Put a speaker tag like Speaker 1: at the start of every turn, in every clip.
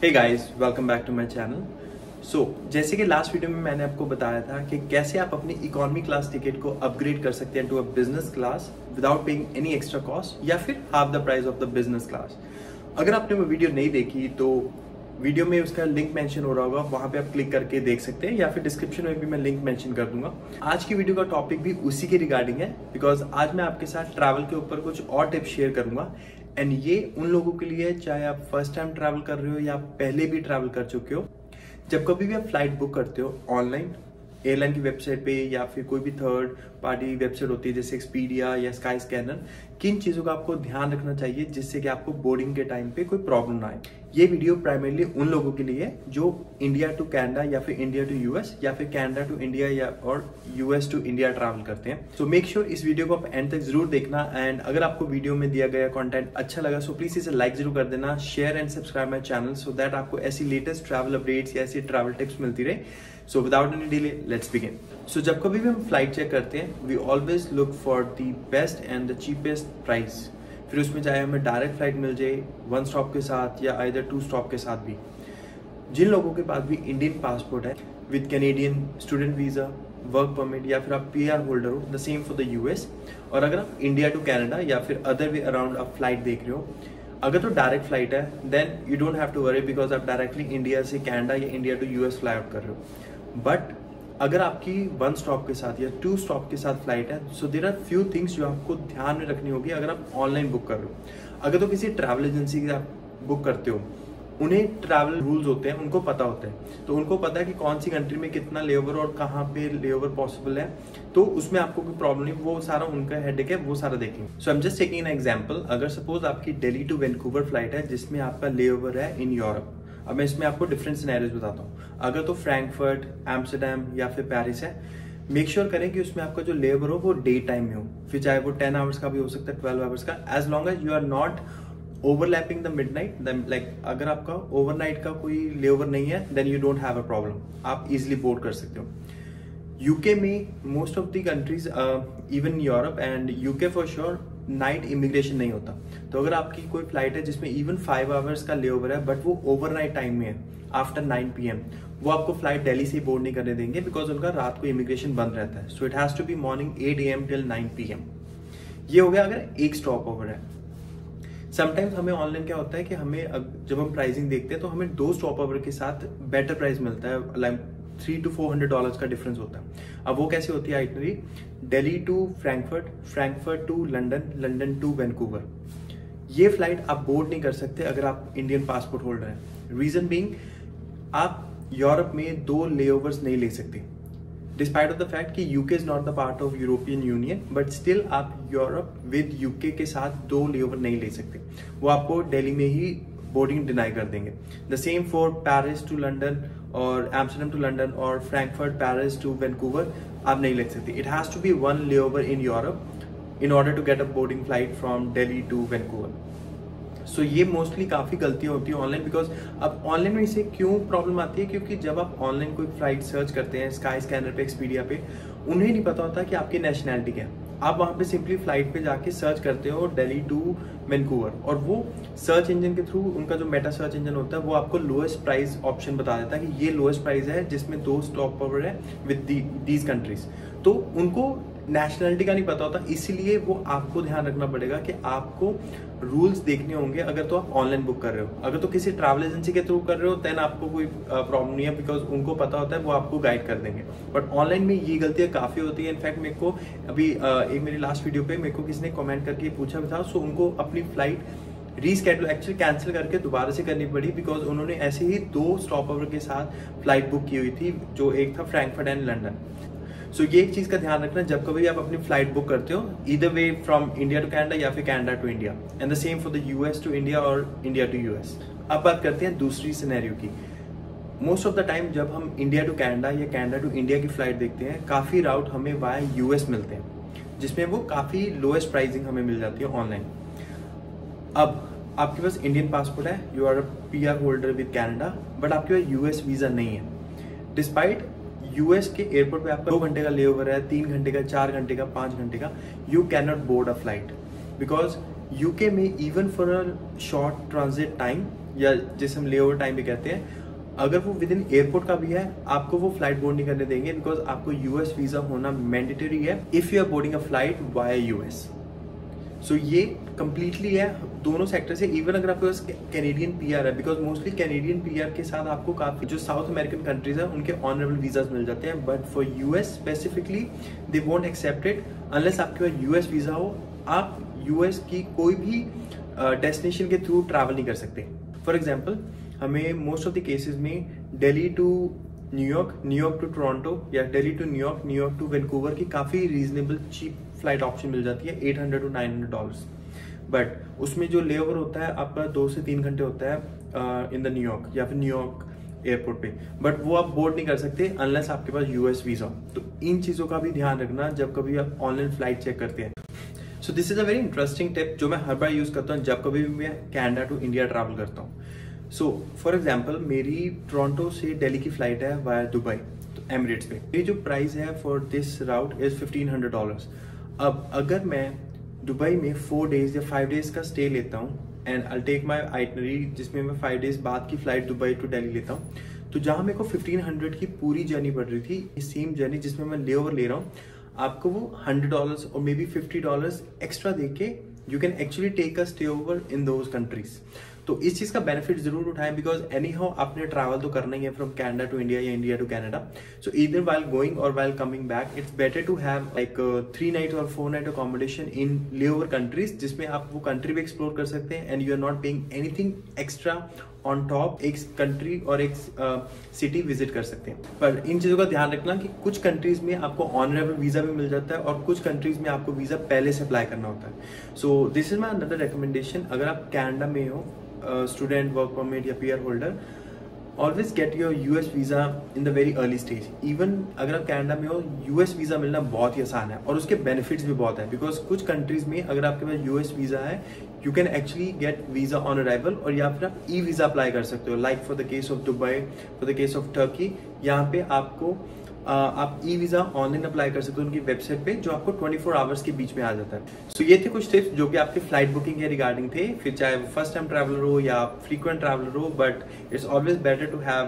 Speaker 1: Hey guys, welcome back to my channel. जैसे कि last video में मैंने आपको बताया था कि कैसे आप अपनी इकोनॉमी क्लास टिकट को अपग्रेड कर सकते हैं to a business class without paying any extra cost या फिर half the price of the business class. अगर आपने वो वीडियो नहीं देखी तो वीडियो में उसका लिंक मेंशन हो रहा होगा, वहां पे आप क्लिक करके देख सकते हैं या फिर डिस्क्रिप्शन में भी मैं लिंक मेंशन कर दूंगा। आज की वीडियो का टॉपिक भी उसी के रिगार्डिंग है, बिकॉज आज मैं आपके साथ ट्रैवल के ऊपर कुछ और टिप्स शेयर करूंगा। एंड ये उन लोगों के लिए, चाहे आप फर्स्ट टाइम ट्रैवल कर रहे हो या पहले भी ट्रैवल कर चुके हो, जब कभी भी आप फ्लाइट बुक करते हो ऑनलाइन एयरलाइन की वेबसाइट पे या फिर कोई भी थर्ड पार्टी वेबसाइट होती है जैसे एक्सपीडिया या स्काई स्कैनर, किन चीजों का आपको ध्यान रखना चाहिए जिससे कि आपको बोर्डिंग के टाइम पे कोई प्रॉब्लम ना आए। ये वीडियो प्राइमरली उन लोगों के लिए है जो इंडिया टू कनाडा या फिर इंडिया टू यूएस या फिर कनाडा टू इंडिया या और यूएस टू इंडिया ट्रैवल करते हैं। सो मेक श्योर इस वीडियो को आप एंड तक जरूर देखना। एंड अगर आपको वीडियो में दिया गया कंटेंट अच्छा लगा सो प्लीज इसे लाइक जरूर कर देना, share and subscribe my channel so that आपको ऐसी लेटेस्ट ट्रैवल अपडेट्स या ऐसी ट्रैवल टिप्स मिलती रहे। So without any delay let's begin. So जब कभी भी हम फ्लाइट चेक करते हैं we always look for the best and the cheapest price. फिर उसमें चाहे हमें डायरेक्ट फ्लाइट मिल जाए 1 स्टॉप के साथ या आइदर 2 स्टॉप के साथ भी। जिन लोगों के पास भी इंडियन पासपोर्ट है with Canadian student visa, work permit या फिर आप पीआर होल्डर हो, the same for the US. और अगर आप इंडिया टू कनाडा या फिर अदर वे अराउंड आप फ्लाइट देख रहे हो, अगर तो डायरेक्ट फ्लाइट है then you don't have to worry because आप डायरेक्टली इंडिया से कनाडा या India to US fly out कर रहे हो। बट अगर आपकी 1 स्टॉप के साथ या 2 स्टॉप के साथ फ्लाइट है so there are few things जो आपको ध्यान में रखनी होगी अगर आप ऑनलाइन बुक कर रहे हो। अगर तो किसी ट्रैवल एजेंसी से आप बुक करते हो, उन्हें ट्रैवल रूल्स होते हैं, उनको पता होता है, तो उनको पता है कि कौन सी कंट्री में कितना लेओवर और कहाँ पे लेओवर पॉसिबल है, तो उसमें आपको कोई प्रॉब्लम नहीं, वो सारा उनका हेडेक है, वो सारा देखेंगे। So I am just taking an example. अगर सपोज आपकी दिल्ली टू वैंकूवर फ्लाइट है जिसमें आपका लेओवर है इन यूरोप, अब मैं इसमें आपको डिफरेंट सिनेरियोज बताता हूँ। अगर तो फ्रैंकफर्ट, एम्स्टर्डम या फिर पेरिस है, मेक श्योर करें कि उसमें आपका जो लेओवर हो वो डे टाइम में हो, फिर चाहे वो 10 आवर्स का भी हो सकता है, 12 आवर्स का, as long as you are not overlapping the midnight. Like अगर आपका ओवरनाइट का कोई लेओवर नहीं है then you don't have a problem, आप इजिली बोर्ड कर सकते हो। यूके में most of the countries even Europe and UK for sure night immigration नहीं होता। तो अगर आपकी कोई फ्लाइट है जिसमें इवन 5 आवर्स का लेओवर है बट वो ओवरनाइट टाइम में है आफ्टर 9 PM, वो आपको फ्लाइट दिल्ली से बोर्ड नहीं करने देंगे बिकॉज उनका रात को इमिग्रेशन बंद रहता है। So it has to be morning 8 AM till 9 PM। ये हो गया अगर एक स्टॉप ओवर है। समटाइम्स हमें ऑनलाइन क्या होता है कि हमें जब हम प्राइसिंग देखते हैं तो हमें 2 स्टॉप ओवर के साथ बेटर प्राइस मिलता है, लाइक $300 to $400 का डिफरेंस होता है। अब वो कैसे होती है itinerary? Delhi to Frankfurt, Frankfurt to London, London to Vancouver. ये फ्लाइट आप बोर्ड नहीं कर सकते अगर आप इंडियन पासपोर्ट होल्डर हैं। रीजन बीइंग आप यूरोप में 2 लेओवर्स नहीं ले सकते, डिस्पाइट ऑफ द फैक्ट कि UK is not the part of European Union, but still आप यूरोप विद यूके के साथ 2 लेओवर नहीं ले सकते, वो आपको दिल्ली में ही बोर्डिंग डिनाई कर देंगे। The same for Paris to London और एम्स्टर्डम टू लंदन और फ्रैंकफर्ट पेरिस टू वैंकूवर आप नहीं ले सकते। It has to be 1 layover in Europe in order to get a boarding flight from Delhi to Vancouver. So ये mostly काफी गलतियां होती है ऑनलाइन, बिकॉज अब ऑनलाइन में इसे क्यों प्रॉब्लम आती है, क्योंकि जब आप ऑनलाइन कोई फ्लाइट सर्च करते हैं स्काई स्कैनर पे, एक्सपीडिया पे, उन्हें नहीं पता होता कि आपकी नेशनैलिटी क्या है। आप वहां पे सिंपली फ्लाइट पे जाके सर्च करते हो दिल्ली टू वैंकूवर और वो सर्च इंजन के थ्रू, उनका जो मेटा सर्च इंजन होता है वो आपको लोएस्ट प्राइस ऑप्शन बता देता है कि ये लोएस्ट प्राइस है जिसमें 2 स्टॉप ओवर है विद दीज कंट्रीज। तो उनको नेशनलिटी का नहीं पता होता, इसीलिए वो आपको ध्यान रखना पड़ेगा कि आपको रूल्स देखने होंगे अगर तो आप ऑनलाइन बुक कर रहे हो। अगर तो किसी ट्रैवल एजेंसी के थ्रू कर रहे हो देन आपको कोई प्रॉब्लम नहीं है बिकॉज उनको पता होता है, वो आपको गाइड कर देंगे। बट ऑनलाइन में ये गलतियां काफी होती है। इनफैक्ट मेरे को अभी एक मेरी लास्ट वीडियो पे मेरे को किसी ने कमेंट करके पूछा भी था, सो उनको अपनी फ्लाइट रीस्केड्यूल एक्चुअली कैंसिल करके दोबारा से करनी पड़ी बिकॉज उन्होंने ऐसे ही 2 स्टॉप ओवर के साथ फ्लाइट बुक की हुई थी, जो एक था फ्रैंकफर्ट एंड लंदन। सो ये एक चीज का ध्यान रखना जब कभी आप अपनी फ्लाइट बुक करते हो, either way from India to Canada या फिर Canada to India, and the same for the US to India और इंडिया टू यूएस। अब बात करते हैं दूसरी सिनेरियो की। मोस्ट ऑफ द टाइम जब हम इंडिया टू कनाडा या कनाडा टू इंडिया की फ्लाइट देखते हैं, काफी राउट हमें वाया यूएस मिलते हैं जिसमें वो काफी लोएस्ट प्राइसिंग हमें मिल जाती है ऑनलाइन। अब आपके पास इंडियन पासपोर्ट है, you are PR holder with Canada, but आपके पास यूएस वीजा नहीं है। डिस्पाइट यूएस के एयरपोर्ट पे आपका 2 घंटे का लेओवर है, 3 घंटे का, 4 घंटे का, 5 घंटे का, you can not board a flight because UK में even for a short transit time या जिसे हम लेओवर टाइम भी कहते हैं, अगर वो विद इन एयरपोर्ट का भी है, आपको वो फ्लाइट बोर्ड नहीं करने देंगे, बिकॉज आपको यूएस वीजा होना मैंडेटरी है if you are boarding a flight via US. So ये कंप्लीटली है दोनों सेक्टर से। इवन अगर आपके पास कैनेडियन पीआर है, बिकॉज मोस्टली कैनेडियन पीआर के साथ आपको काफी जो साउथ अमेरिकन कंट्रीज है उनके ऑनरेबल वीजाज मिल जाते हैं, but for US specifically they won't accept it unless आपके पास यूएस वीजा हो। आप यूएस की कोई भी डेस्टिनेशन के थ्रू ट्रैवल नहीं कर सकते। फॉर एग्जाम्पल, हमें मोस्ट ऑफ द केसेस में Delhi to New York, New York to Toronto या Delhi to New York, New York to Vancouver की काफ़ी रीजनेबल चीप फ्लाइट ऑप्शन मिल जाती है $800 to $900। बट उसमें जो लेओवर होता है आपका 2 से 3 घंटे होता है इन द न्यूयॉर्क या फिर न्यूयॉर्क एयरपोर्ट पे, बट वो आप बोर्ड नहीं कर सकते अनलेस आपके पास यूएस वीजा। तो इन चीज़ों का भी ध्यान रखना जब कभी आप ऑनलाइन फ्लाइट चेक करते हैं। So this is a very interesting tip जो मैं हर बार यूज़ करता हूँ जब कभी भी मैं कनाडा टू इंडिया ट्रैवल करता हूँ। सो फॉर एग्जाम्पल, मेरी टोरंटो से दिल्ली की फ्लाइट है वाया दुबई, तो एमिरेट्स पे। मेरी जो प्राइस है फॉर दिस राउट इज $1,500। अब अगर मैं दुबई में 4 डेज या 5 डेज का स्टे लेता हूँ and I take my itinerary जिसमें मैं 5 डेज बाद की फ्लाइट दुबई टू दिल्ली लेता हूँ, तो जहाँ मेरे को 1500 की पूरी जर्नी पड़ रही थी, सेम जर्नी जिसमें मैं लेओवर ले रहा हूँ, आपको वो $100 और मे बी $50 एक्स्ट्रा देके you can actually take a stay over in those countries. तो इस चीज का बेनिफिट जरूर उठाएं, बिकॉज एनी हाउ आपने ट्रैवल तो करना ही है फ्रॉम कनाडा टू इंडिया या India to Canada. So either while going और while coming back it's better to have like 3 night और 4 night accommodation in layover countries, जिसमें आप वो कंट्री भी एक्सप्लोर कर सकते हैं and you are not paying anything extra on top. एक कंट्री और एक सिटी विजिट कर सकते हैं। पर इन चीज़ों का ध्यान रखना कि कुछ कंट्रीज में आपको ऑनरेबल वीज़ा भी मिल जाता है और कुछ कंट्रीज में आपको वीज़ा पहले से अप्लाई करना होता है। So this is my another recommendation. अगर आप कनाडा में हो, स्टूडेंट, वर्क परमिट या PR holder, always get your US visa in the very early stage. Even अगर आप कनाडा में हो, यूएस वीजा मिलना बहुत ही आसान है और उसके बेनिफिट्स भी बहुत है, बिकॉज कुछ कंट्रीज में अगर आपके पास यूएस वीजा है, you can actually get visa on arrival, और या फिर आप ई वीजा अप्लाई कर सकते हो। Like for the case of Dubai, for the case of Turkey, यहाँ पे आपको आप ई वीजा ऑनलाइन अप्लाई कर सकते हो उनकी वेबसाइट पे, जो आपको 24 आवर्स के बीच में आ जाता है। सो ये थे कुछ टिप्स जो कि आपके फ्लाइट बुकिंग के रिगार्डिंग थे, फिर चाहे वो फर्स्ट टाइम ट्रैवलर हो या फ्रीक्वेंट ट्रैवलर हो, but it's always better to have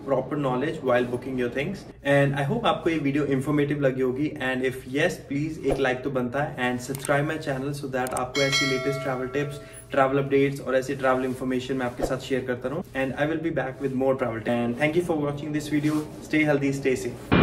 Speaker 1: proper knowledge while booking your things। and I hope आपको ये वीडियो इंफॉर्मेटिव लगी होगी, and if yes, प्लीज एक लाइक तो बनता है, and subscribe my channel so that आपको ऐसी latest travel tips, travel updates और ऐसी ट्रैवल इन्फॉर्मेशन मैं आपके साथ शेयर करता रहूं। and I will be back with more travel tips। and thank you for watching this video। stay healthy, stay safe।